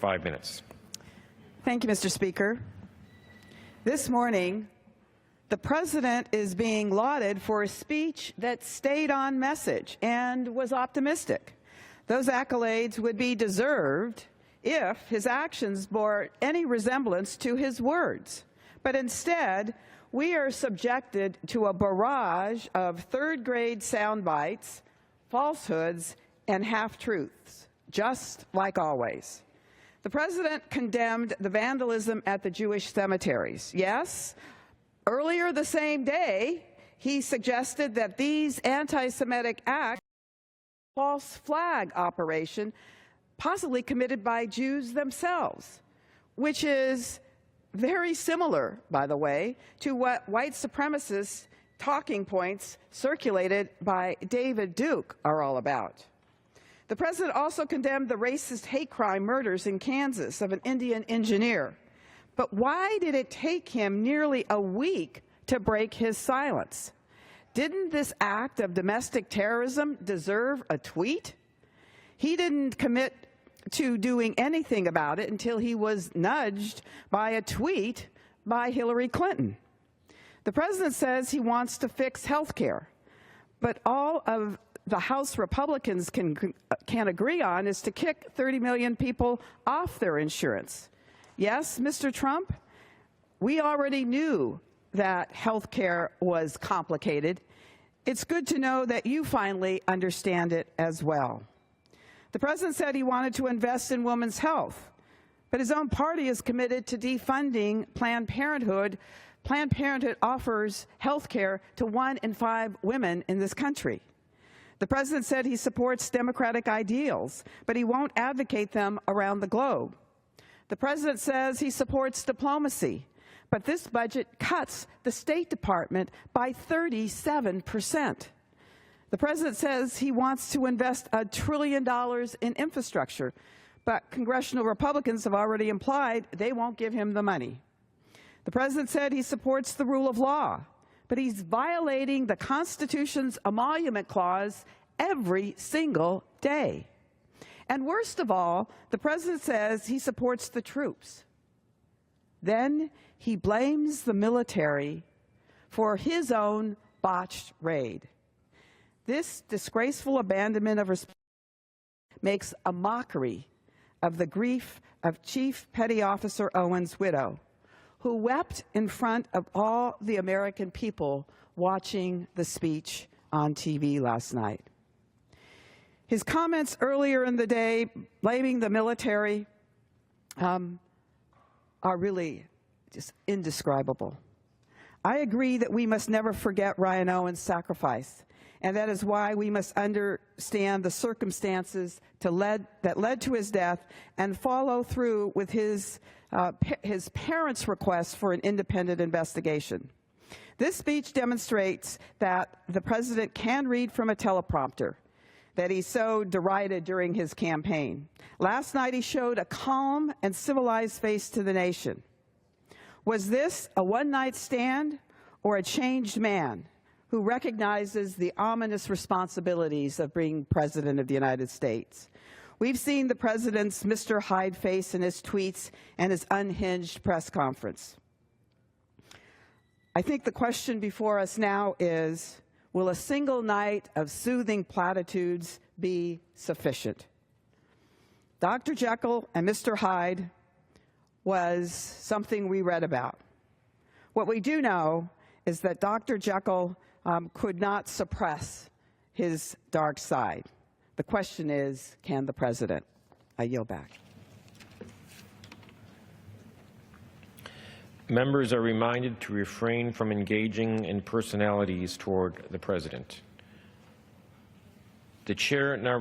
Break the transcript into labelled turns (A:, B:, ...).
A: 5 minutes.
B: Thank you, Mr. Speaker. This morning, the President is being lauded for a speech that stayed on message and was optimistic. Those accolades would be deserved if his actions bore any resemblance to his words. But instead, we are subjected to a barrage of third-grade sound bites, falsehoods, and half-truths, just like always. The President condemned the vandalism at the Jewish cemeteries. Yes, earlier the same day, he suggested that these anti-Semitic acts were a false flag operation, possibly committed by Jews themselves, which is very similar, by the way, to what white supremacist talking points circulated by David Duke are all about. The President also condemned the racist hate crime murders in Kansas of an Indian engineer. But why did it take him nearly a week to break his silence? Didn't this act of domestic terrorism deserve a tweet? He didn't commit to doing anything about it until he was nudged by a tweet by Hillary Clinton. The President says he wants to fix health care, but all of the House Republicans can agree on is to kick 30 million people off their insurance. Yes, Mr. Trump, we already knew that health care was complicated. It's good to know that you finally understand it as well. The President said he wanted to invest in women's health, but his own party is committed to defunding Planned Parenthood. Planned Parenthood offers health care to 1 in 5 women in this country. The President said he supports democratic ideals, but he won't advocate them around the globe. The President says he supports diplomacy, but this budget cuts the State Department by 37%. The President says he wants to invest $1 trillion in infrastructure, but congressional Republicans have already implied they won't give him the money. The President said he supports the rule of law, but he's violating the Constitution's emolument clause every single day. And worst of all, the President says he supports the troops. Then he blames the military for his own botched raid. This disgraceful abandonment of responsibility makes a mockery of the grief of Chief Petty Officer Owen's widow, who wept in front of all the American people watching the speech on TV last night. His comments earlier in the day blaming the military are really just indescribable. I agree that we must never forget Ryan Owen's sacrifice, and that is why we must understand the circumstances that led to his death and follow through with his parents' request for an independent investigation. This speech demonstrates that the President can read from a teleprompter that he so derided during his campaign. Last night he showed a calm and civilized face to the nation. Was this a one-night stand or a changed man who recognizes the ominous responsibilities of being President of the United States? We've seen the President's Mr. Hyde face in his tweets and his unhinged press conference. I think the question before us now is, will a single night of soothing platitudes be sufficient? Dr. Jekyll and Mr. Hyde was something we read about. What we do know is that Dr. Jekyll could not suppress his dark side. The question is, can the President? I yield back.
A: Members are reminded to refrain from engaging in personalities toward the President. The Chair now